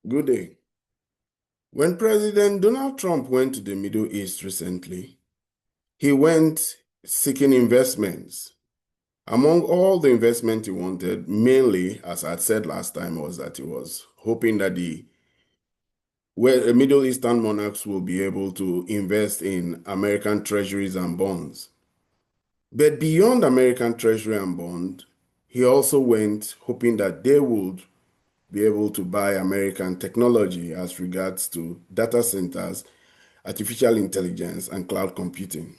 Good day. When President Donald Trump went to the Middle East recently, he went seeking investments. Among all the investment he wanted, mainly, as I said last time, was that he was hoping that the Middle Eastern monarchs will be able to invest in American treasuries and bonds. But beyond American treasury and bond, he also went hoping that they would be able to buy American technology as regards to data centers, artificial intelligence, and cloud computing.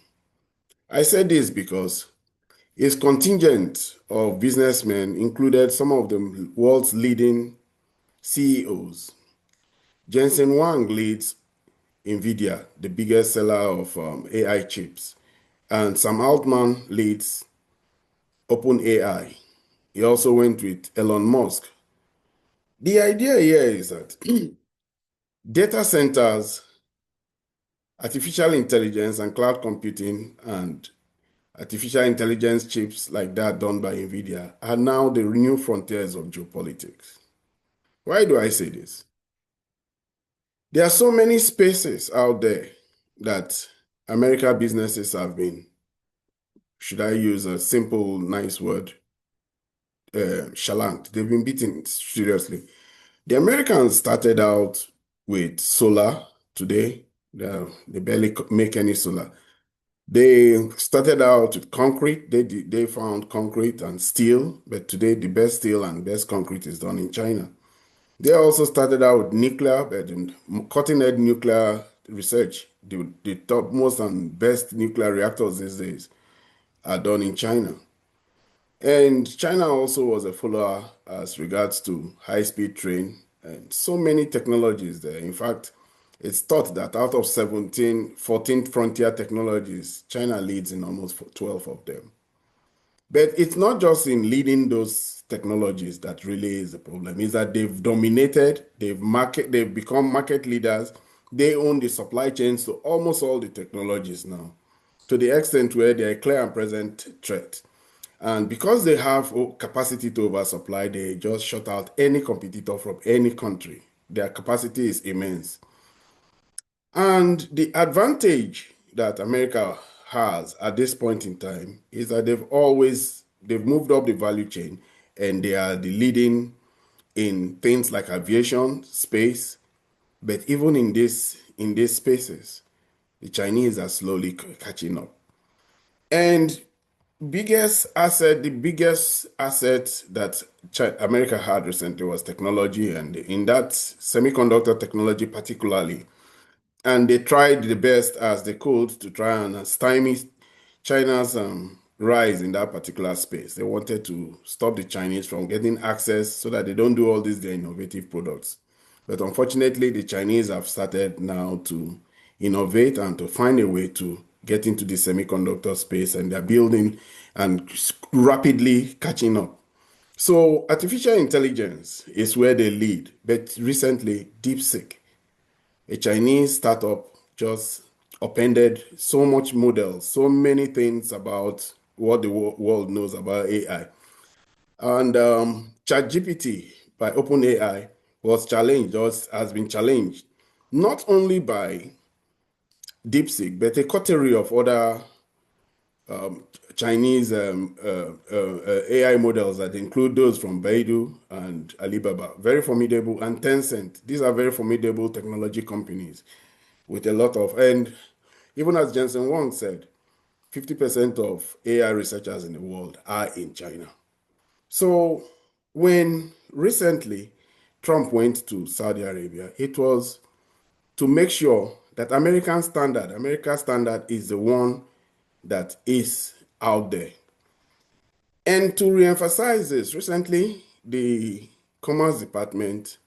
I said this because his contingent of businessmen included some of the world's leading CEOs. Jensen Huang leads NVIDIA, the biggest seller of AI chips, and Sam Altman leads OpenAI. He also went with Elon Musk. The idea here is that data centers, artificial intelligence, and cloud computing, and artificial intelligence chips like that done by NVIDIA are now the new frontiers of geopolitics. Why do I say this? There are so many spaces out there that American businesses have been, should I use a simple, nice word, shallanked. They've been beaten seriously. The Americans started out with solar today. They barely make any solar. They started out with concrete. They found concrete and steel, but today the best steel and best concrete is done in China. They also started out with nuclear, but in cutting-edge nuclear research. The topmost and best nuclear reactors these days are done in China. And China also was a follower as regards to high-speed train and so many technologies there. In fact, it's thought that out of 17, 14 frontier technologies, China leads in almost 12 of them. But it's not just in leading those technologies that really is the problem. Is that they've dominated, they've become market leaders. They own the supply chains to almost all the technologies now, to the extent where they're a clear and present threat. And because they have capacity to oversupply, they just shut out any competitor from any country. Their capacity is immense. And the advantage that America has at this point in time is that they've moved up the value chain and they are the leading in things like aviation, space, but even in these spaces, the Chinese are slowly catching up. And the biggest asset that America had recently was technology, and in that semiconductor technology particularly. And they tried the best as they could to try and stymie China's rise in that particular space. They wanted to stop the Chinese from getting access so that they don't do all these their innovative products. But unfortunately, the Chinese have started now to innovate and to find a way to get into the semiconductor space, and they're building and rapidly catching up. So artificial intelligence is where they lead, but recently DeepSeek, a Chinese startup, just appended so much models, so many things about what the world knows about AI. And ChatGPT by OpenAI was challenged, has been challenged, not only by DeepSeek, but a coterie of other Chinese AI models that include those from Baidu and Alibaba, very formidable, and Tencent. These are very formidable technology companies with a lot of, and even as Jensen Wang said, 50% of AI researchers in the world are in China. So when recently Trump went to Saudi Arabia, it was to make sure that America's standard is the one that is out there. And to reemphasize this, recently the Commerce Department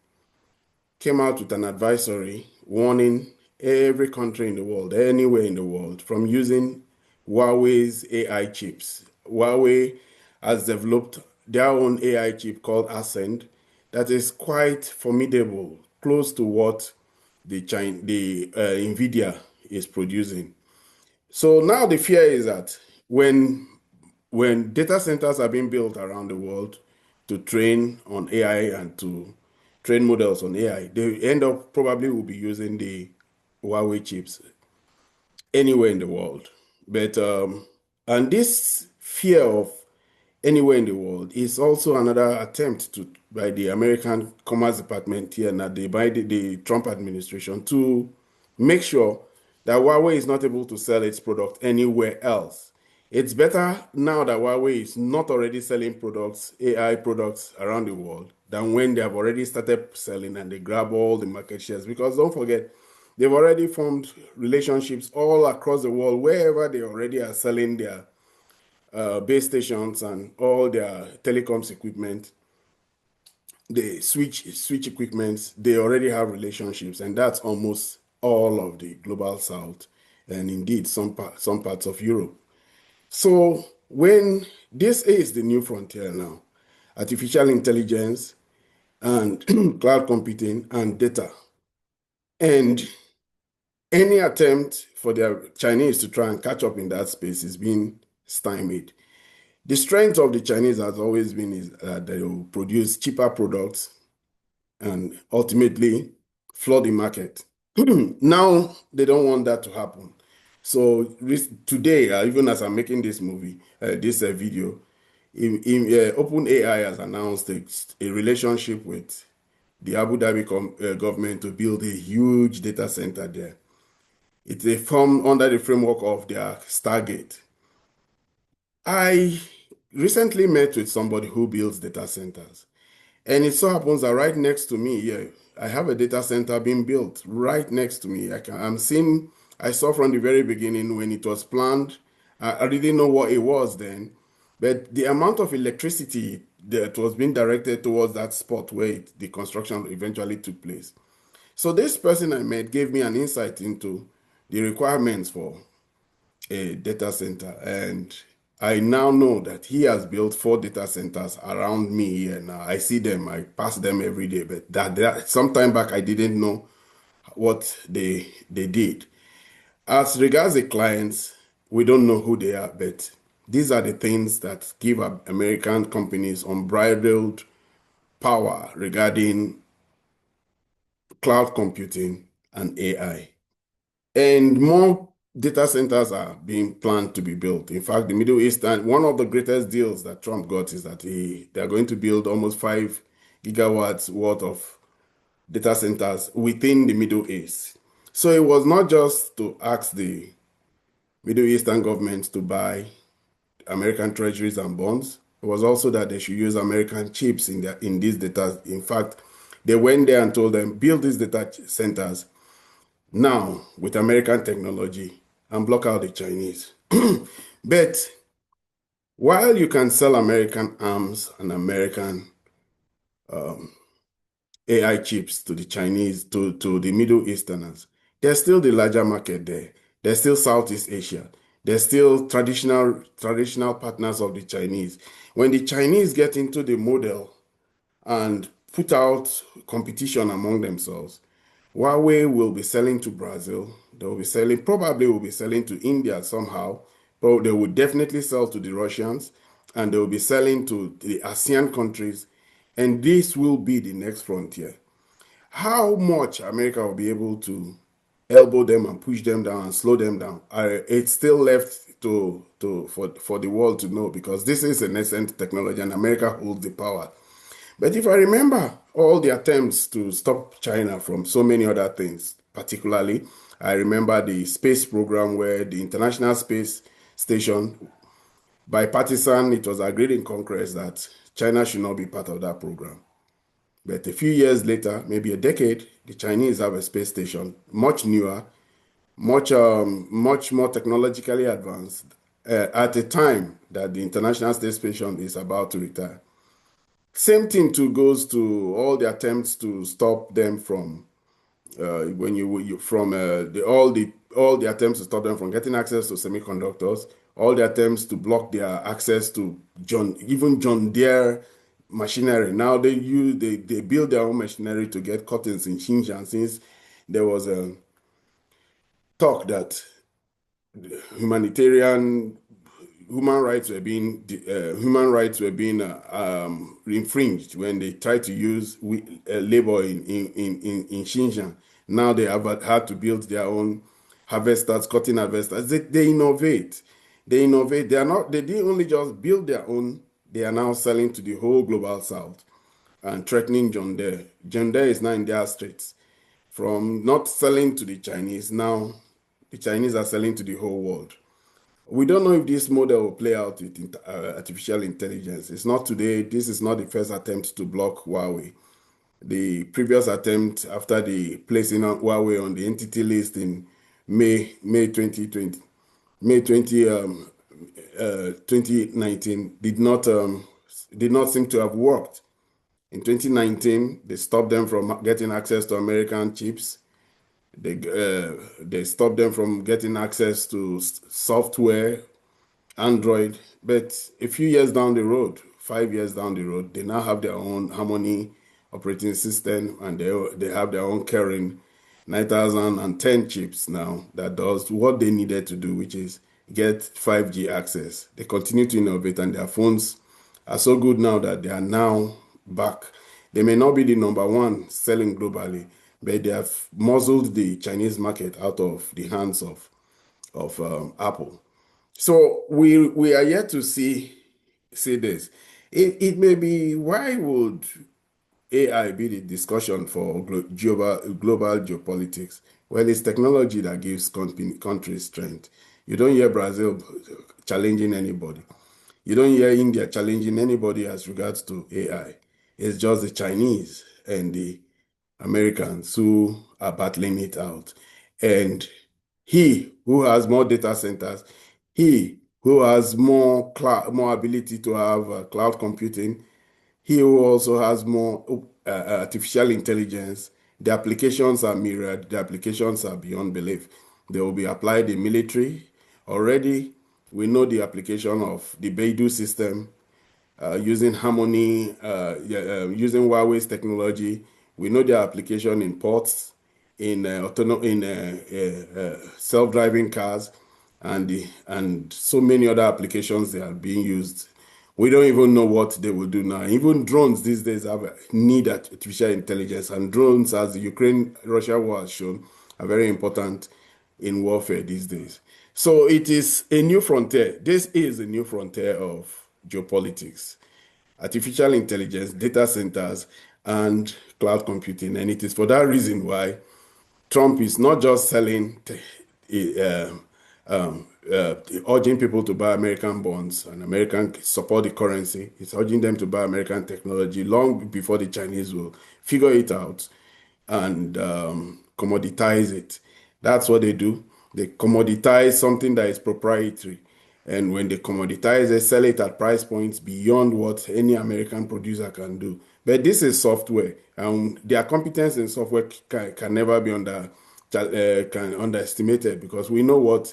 came out with an advisory warning every country in the world, anywhere in the world, from using Huawei's AI chips. Huawei has developed their own AI chip called Ascend that is quite formidable, close to what the NVIDIA is producing. So now the fear is that when data centers are being built around the world to train on AI and to train models on AI, they end up probably will be using the Huawei chips anywhere in the world. But and this fear of anywhere in the world is also another attempt to by the American Commerce Department here now by the Trump administration to make sure that Huawei is not able to sell its product anywhere else. It's better now that Huawei is not already selling products, AI products around the world, than when they have already started selling and they grab all the market shares. Because don't forget, they've already formed relationships all across the world, wherever they already are selling their base stations and all their telecoms equipment, the switch equipment, they already have relationships, and that's almost all of the global south, and indeed some parts of Europe. So when this is the new frontier now, artificial intelligence and cloud computing and data, and any attempt for the Chinese to try and catch up in that space is being stymied. The strength of the Chinese has always been is that they will produce cheaper products and ultimately flood the market. Now they don't want that to happen. So today, even as I'm making this video, OpenAI has announced a relationship with the Abu Dhabi government to build a huge data center there. It's a form under the framework of their Stargate. I recently met with somebody who builds data centers. And it so happens that right next to me here, I have a data center being built right next to me. I saw from the very beginning when it was planned. I didn't know what it was then, but the amount of electricity that was being directed towards that spot where the construction eventually took place. So this person I met gave me an insight into the requirements for a data center. And I now know that he has built 4 data centers around me here now. I see them, I pass them every day, but that some time back I didn't know what they did. As regards the clients, we don't know who they are, but these are the things that give American companies unbridled power regarding cloud computing and AI. And more data centers are being planned to be built. In fact, the Middle East, and one of the greatest deals that Trump got is that they're going to build almost 5 gigawatts worth of data centers within the Middle East. So it was not just to ask the Middle Eastern governments to buy American treasuries and bonds. It was also that they should use American chips in these data. In fact, they went there and told them, build these data centers now with American technology and block out the Chinese. But while you can sell American arms and American AI chips to the Chinese, to the Middle Easterners, there's still the larger market there. There's still Southeast Asia. There's still traditional partners of the Chinese. When the Chinese get into the model and put out competition among themselves, Huawei will be selling to Brazil. They will be selling, probably will be selling to India somehow. But they will definitely sell to the Russians, and they will be selling to the ASEAN countries. And this will be the next frontier. How much America will be able to elbow them and push them down and slow them down, it's still left for the world to know, because this is a nascent technology and America holds the power. But if I remember all the attempts to stop China from so many other things, particularly, I remember the space program where the International Space Station, bipartisan, it was agreed in Congress that China should not be part of that program. But a few years later, maybe a decade, the Chinese have a space station, much newer, much more technologically advanced, at a time that the International Space Station is about to retire. Same thing too goes to all the attempts to stop them from when you from all the attempts to stop them from getting access to semiconductors, all the attempts to block their access to even John Deere machinery. Now they build their own machinery to get cottons in Xinjiang, since there was a talk that humanitarian human rights were being infringed when they tried to use labor in Xinjiang. Now they have had to build their own harvesters, cotton harvesters. They innovate. They innovate. They are not. They didn't only just build their own. They are now selling to the whole global south and threatening John Deere. John Deere is now in their streets. From not selling to the Chinese, now the Chinese are selling to the whole world. We don't know if this model will play out with artificial intelligence. It's not today. This is not the first attempt to block Huawei. The previous attempt after the placing of Huawei on the entity list in May 2020, May 20, 2019 did not seem to have worked. In 2019, they stopped them from getting access to American chips. They stopped them from getting access to software, Android. But a few years down the road, 5 years down the road, they now have their own Harmony operating system, and they have their own Karen 9010 chips now that does what they needed to do, which is get 5G access. They continue to innovate, and their phones are so good now that they are now back. They may not be the number one selling globally, but they have muzzled the Chinese market out of the hands of Apple. So we are yet to see this. It may be, why would AI be the discussion for global geopolitics? Well, it's technology that gives countries strength. You don't hear Brazil challenging anybody. You don't hear India challenging anybody as regards to AI. It's just the Chinese and the Americans who are battling it out. And he who has more data centers, he who has more more ability to have cloud computing, he who also has more artificial intelligence, the applications are myriad, the applications are beyond belief. They will be applied in military. Already, we know the application of the Beidou system using Harmony, using Huawei's technology. We know their application in ports, in self-driving cars, and so many other applications they are being used. We don't even know what they will do now. Even drones these days need artificial intelligence, and drones, as the Ukraine-Russia war has shown, are very important in warfare these days. So it is a new frontier. This is a new frontier of geopolitics, artificial intelligence, data centers, and cloud computing. And it is for that reason why Trump is not just urging people to buy American bonds and American support the currency. He's urging them to buy American technology long before the Chinese will figure it out and commoditize it. That's what they do. They commoditize something that is proprietary. And when they commoditize, they sell it at price points beyond what any American producer can do. But this is software. Their competence in software can never be underestimated, because we know what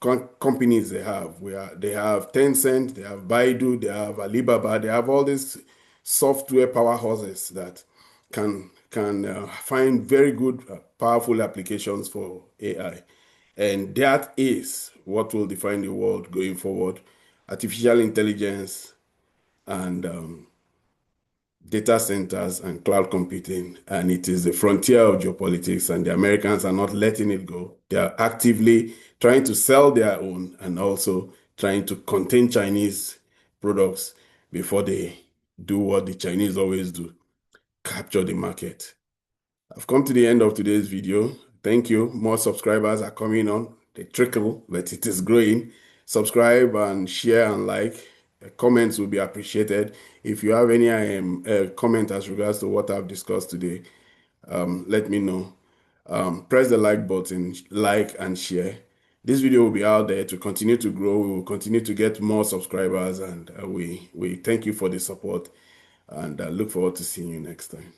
companies they have. They have Tencent, they have Baidu, they have Alibaba, they have all these software powerhouses that can find very good, powerful applications for AI. And that is what will define the world going forward. Artificial intelligence and data centers and cloud computing. And it is the frontier of geopolitics, and the Americans are not letting it go. They are actively trying to sell their own and also trying to contain Chinese products before they do what the Chinese always do: capture the market. I've come to the end of today's video. Thank you. More subscribers are coming on. They trickle, but it is growing. Subscribe and share and like. Comments will be appreciated. If you have any comment as regards to what I've discussed today, let me know. Press the like button, like and share. This video will be out there to continue to grow. We will continue to get more subscribers, and we thank you for the support, and look forward to seeing you next time.